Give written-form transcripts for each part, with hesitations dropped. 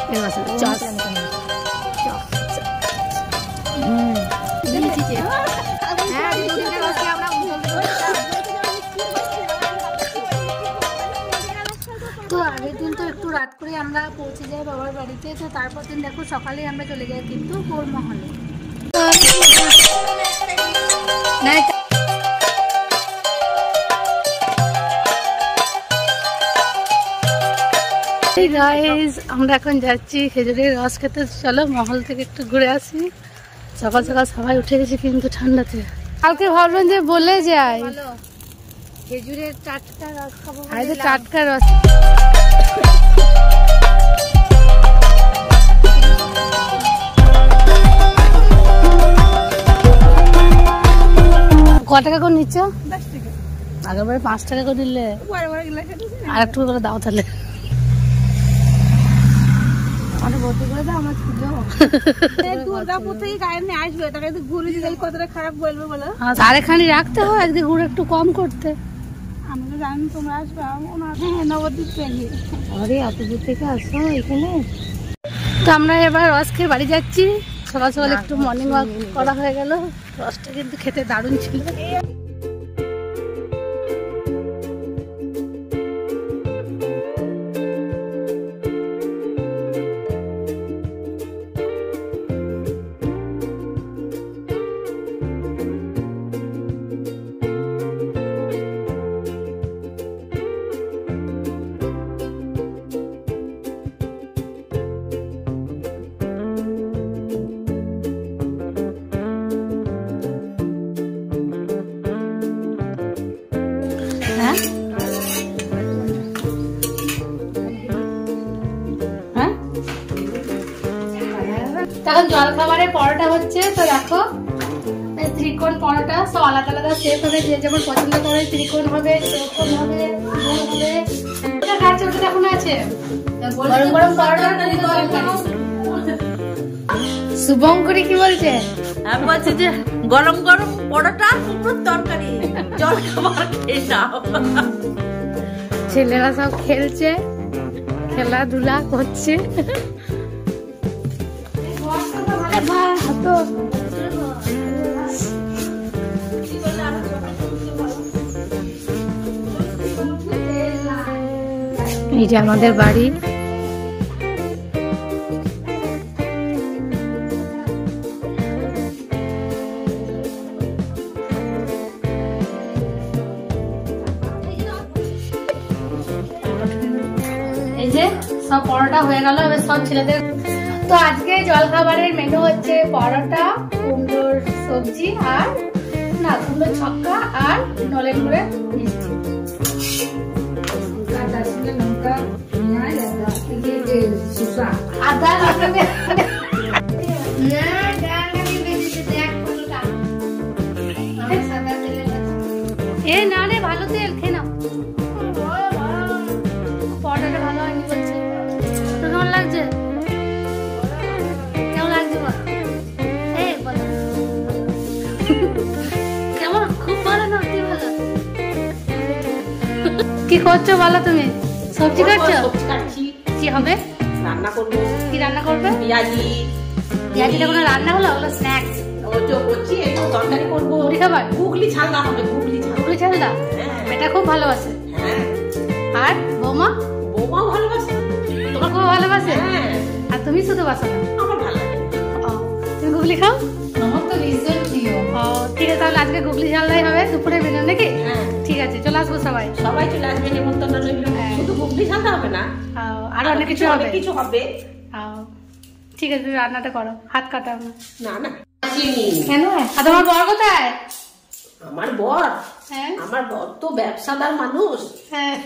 তো আগের দিন তো একটু রাত করে আমরা পৌঁছে যাই বাবার বাড়িতে, তো তারপর দিন দেখো সকালে আমরা চলে যাই কিন্তু গোলমহলে। গাইস আমরা এখন যাচ্ছি খেজুরের রস খেতে। চলো মহল থেকে একটু ঘুরে আসি। সকাল সকাল সবাই উঠে গেছে কিন্তু ঠান্ডাতে। কালকে ভাবলাম যে বলে যাই খেজুরের টাটকা রস খাবো। টাটকা রস ক টাকা করে নিচ্ছ? 10 টাকা। আগেরবারে 5 টাকা করে দিলে আর একটু করে দাও তাহলে। আরেকখানি রাখতে হয় একদিন গুড় একটু কম করতে। আমি তো জানি তোমরা আসবে। নবদ্বীপ থেকে এত দূর থেকে আসো এখানে। তো আমরা এবার রস খেয়ে বাড়ি যাচ্ছি। সকাল সকাল একটু মর্নিং ওয়াক করা হয়ে গেল। রসটা কিন্তু খেতে দারুণ ছিল। এখন জলখাবারের পরোটা হচ্ছে। তো দেখো ত্রিকোণ পরোটা, সব আলাদা আলাদা শেপ হবে, যে যেমন পছন্দ করে। ত্রিকোণ হবে, চৌকোণ হবে, গোল হবে। এখন আছে গরম গরম পরোটা। শুভঙ্করী কি বলছে? আমি বলছি যে গরম গরম পরোটা কুমড়োর তরকারি জলখাবার খেয়ে নাও। ছেলেরা সব খেলছে, খেলাধুলা করছে। এই যে আমাদের বাড়ি। এই যে সব পরোটা হয়ে গেল, এবার সব ছেলেদের। তো আজকে জলখাবারের মেনু হচ্ছে পরোটা, কুমড়োর সবজি আর কুমড়োর ছক্কা আর নলেন গুড়ে মিষ্টি। আদা এ না রে, ভালো তেল খেয়ে নাও। পরোটাটা ভালো হয়নি বলছে। তো কেমন লাগছে? কেমন লাগছে বল? এই বল কেমন? খুব ভালো না? অতি ভালো। কি করছো বলো তুমি? সবজি কাটছো? কি হবে? রান্না করবো। কি রান্না করবে? পেঁয়াজি। পেঁয়াজিটা কোনো রান্না হলো? ওগুলো স্ন্যাক্স। তরকারি করবো। মুড়ি খাবার? গুগলি ছালদা হবে। গুগলি ছালদা এটা খুব ভালোবাসে। আর বৌমা? বৌমাও ভালোবাসে। তোমাকেও ভালোবাসে? আর তুমি শুধু বাসো না? আমার ভালো লাগে। তুমি গুগলি খাও? আমার তো ভীষণ প্রিয়। ঠিক আছে, তাহলে আজকে গুগলি ছালদাই হবে দুপুরের মেনু নাকি? ঠিক আছে, চলে আসবো সবাই। সবাই চলে আসবে, নিমন্ত্রণ রইল। শুধু গুগলি ছালদা হবে না, আরো অনেক কিছু হবে। ঠিক আছে, তুমি রান্নাটা করো, হাত কাটাও না। না না কেন? আর তোমার বর কোথায়? আমার বর? আমার বর তো ব্যবসাদার মানুষ।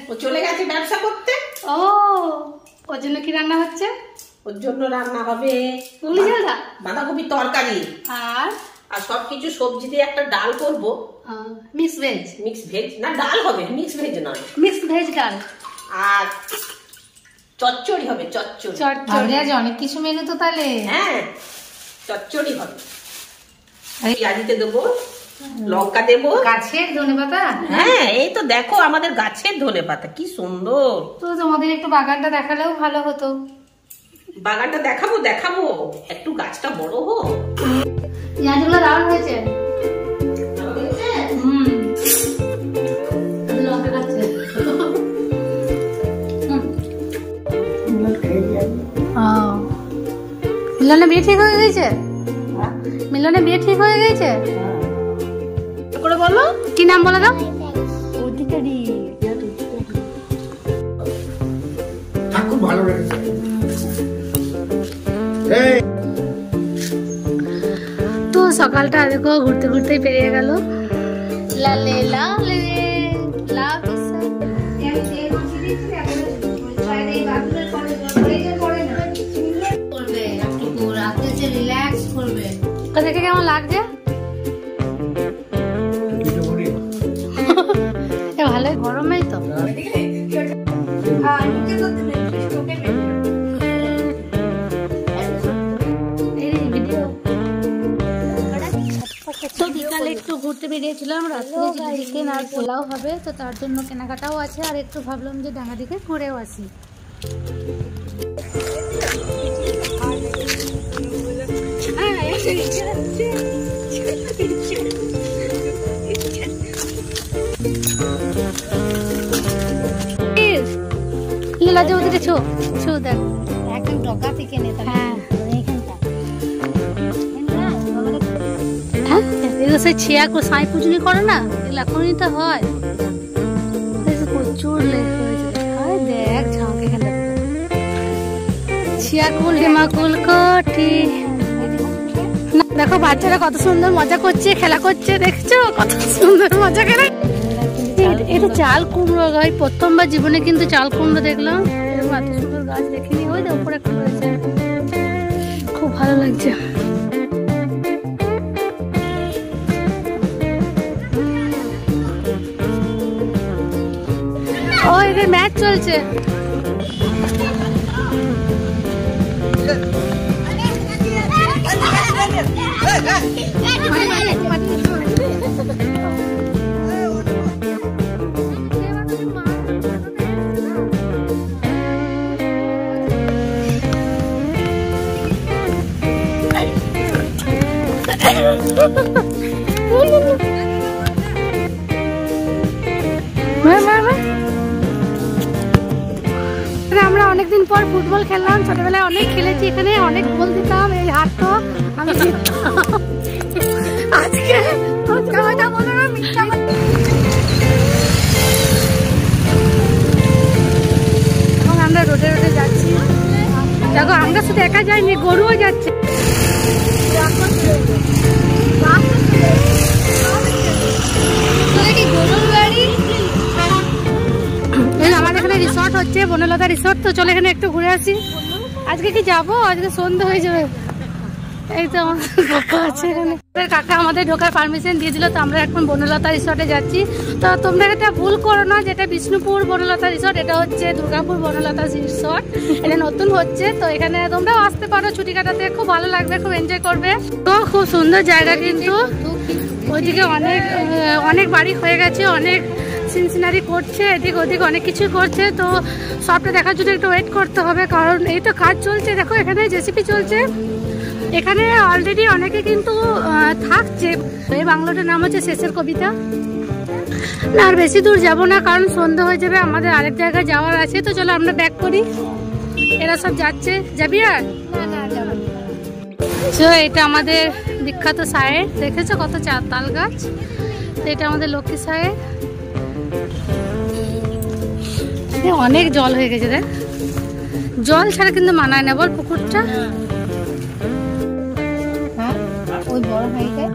ও চলে গেছে ব্যবসা করতে। ওর জন্য কি রান্না হচ্ছে? ওর জন্য রান্না হবে গুগলি ছালদা, বাঁধাকপির তরকারি আর সবকিছু সবজি দিয়ে একটা ডাল করবো। Mix veg? মিক্স ভেজ না, ডাল হবে। মিক্স ভেজ নয়, মিক্স ভেজ ডাল। আর চচ্চড়ি হবে। চচ্চড়ি আজ অনেক কিছু মেনু তো তাহলে। চচ্চড়ি হবে। পেঁয়াজিতে দেবো, লঙ্কা দেবো, গাছের ধনেপাতা। এই তো দেখো আমাদের গাছের ধনেপাতা কি সুন্দর। তো তোমাদের একটু বাগানটা দেখালেও ভালো হতো। বাগানটা দেখাবো দেখাবো, একটু গাছটা বড় হোক। পেঁয়াজগুলো দারুণ হয়েছে। লঙ্কা খাচ্ছে। মিলনের বিয়ে ঠিক হয়ে গেছে? মিলনের বিয়ে ঠিক হয়ে গেছে? করে বলো কি নাম বলে দাও? খুব ভালো লেগেছে। তো সকালটা দেখো ঘুরতে ঘুরতেই পেরিয়ে গেল। লালে লালে লাভ দেখে কেমন লাগছে? ভালোই গরমেই তো। তো বিকালে একটু ঘুরতে বেরিয়েছিলাম, রাত্রে চিকেন আর পোলাও হবে, তো তার জন্য কেনাকাটাও আছে, আর একটু ভাবলাম যে ডাঙ্গা দিকে ঘুরেও আসি। লীলা যে ওদিকে ছো ছো দেখ একদম ডগা থেকে নে। হ্যাঁ এগুলো সেই ছিয়া করে সাঁই পুজনি করে না, এগুলো এখনই তো হয়। প্রচুর লেট হয়েছে। দেখ ঝাঁক এখানে ছিয়া কুল হিমাকুল কটি। দেখো বাচ্চারা কত সুন্দর মজা করছে, খেলা করছে, দেখছো কত সুন্দর মজা করে। এটা চাল কুমড়ো গাছ, প্রথমবার জীবনে কিন্তু চাল কুমড়ো দেখলাম। এরকম এত সুন্দর গাছ দেখিনি। ওই যে উপরে একটা রয়েছে, খুব ভালো লাগছে। ও এদের ম্যাচ চলছে। আমরা অনেকদিন পর ফুটবল খেললাম। ছোটবেলায় অনেক খেলেছি এখানে, অনেক গোল দিতাম। এই হাতটা আমি আজকে আমরা রোডে রোডে যাচ্ছি। দেখো আমরা শুধু একা যাইনি, গরুও যাচ্ছে। আমাদের এখানে রিসর্ট হচ্ছে, বনলতা রিসর্ট। তো চলে এখানে একটু ঘুরে আসি। আজকে কি যাবো? আজকে সন্ধ্যা হয়ে যাবে। এই তো আমার কাকা আছে এখানে। কাকা আমাদের ঢোকার পারমিশন দিয়ে দিল, তো আমরা এখন বনলতা রিসর্টে যাচ্ছি। তো তোমরা এটা ভুল করো না, যেটা বিষ্ণুপুর বনলতা রিসর্ট, এটা হচ্ছে দুর্গাপুর বনলতা রিসর্ট। এটা নতুন হচ্ছে, তো এখানে তোমরাও আসতে পারো ছুটি কাটাতে, খুব ভালো লাগবে, খুব এনজয় করবে। তো খুব সুন্দর জায়গা, কিন্তু ওইদিকে অনেক বাড়ি হয়ে গেছে, অনেক সিনসিনারি করছে, এদিক ওদিক অনেক কিছু করছে। তো সবটা দেখার জন্য একটু ওয়েট করতে হবে, কারণ এই তো কাজ চলছে। দেখো এখানে জেসিপি চলছে, এখানে অলরেডি অনেকে কিন্তু থাকছে। এই বাংলোটার নাম হচ্ছে শেষের কবিতা। না আর বেশি দূর যাব না, কারণ সন্ধ্যা হয়ে যাবে, আমাদের আরেক জায়গায় যাওয়ার আছে। তো চলো আমরা ব্যাক করি, এরা সব যাচ্ছে। যাবি আর? এটা আমাদের বিখ্যাত সায়ের, দেখেছো কত তাল গাছ। তো এটা আমাদের লক্ষ্মী সায়ের। অনেক জল হয়ে গেছে, দেখ জল ছাড়া কিন্তু মানায় না, বল পুকুরটা। ওই বড় হাইটে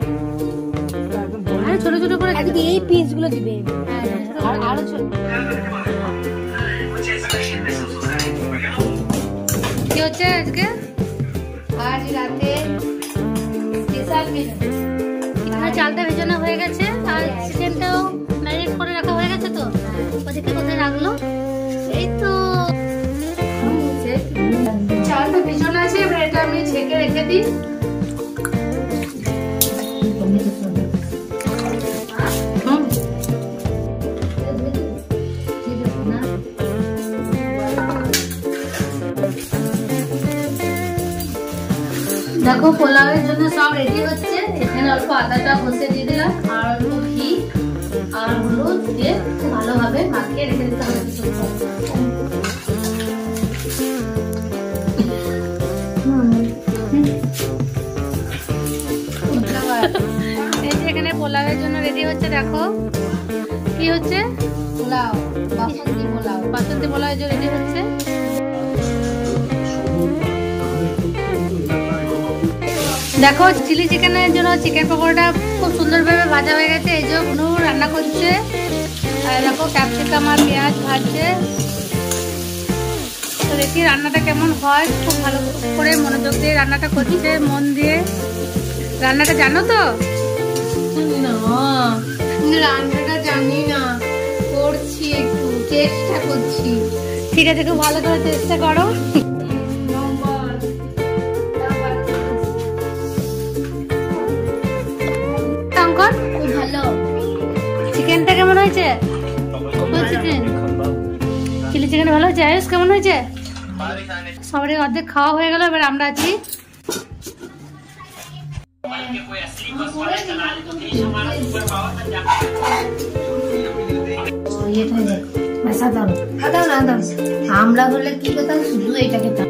আরে ছোট ছোট করে এই পিস গুলো দিবে, আর আরো ছোট। কি হচ্ছে আজকে? আজ রাতে স্পেশাল মেনু। এখানে চালটা ভেজানো হয়ে গেছে, আর চিকেনটাও ম্যারিনেট করে রাখা হয়ে গেছে। তো ওদিকে কোথায় রাখলো? এই তো চালটা ভেজানো আছে, এবার এটা আমি ছেঁকে রেখে দিই। দেখো পোলাওয়ের জন্য সব রেডি হচ্ছে। এখানে অল্প আদাটা ঘষে দিয়ে দিলাম আর অল্প ঘি আর হলুদ দিয়ে ভালোভাবে মাখিয়ে রেখে দিতে হবে কিছুক্ষণ। এই যে এখানে পোলাওয়ের জন্য রেডি হচ্ছে। দেখো কি হচ্ছে, পোলাও, বাসন্তী পোলাও, বাসন্তী পোলাওয়ের জন্য রেডি হচ্ছে। দেখো চিলি চিকেনের জন্য চিকেন পকোড়াটা খুব সুন্দরভাবে ভাজা হয়ে গেছে। এই যে অনু রান্না করছে, আর দেখো ক্যাপসিকাম আর পেঁয়াজ ভাজছে। তো দেখি রান্নাটা কেমন হয়, খুব ভালো করে মনোযোগ দিয়ে রান্নাটা করছে, মন দিয়ে। রান্নাটা জানো তো? রান্নাটা জানি না, করছি, একটু চেষ্টা করছি। ঠিক আছে, খুব ভালো করে চেষ্টা করো। চিকেনটা কেমন হয়েছে? চিলি চিকেন ভালো হয়েছে। আয়ুষ কেমন হয়েছে? সবারই অর্ধেক খাওয়া হয়ে গেল, এবার আমরা আছি। আমরা হলে কি খেতাম, শুধু এটা খেতাম।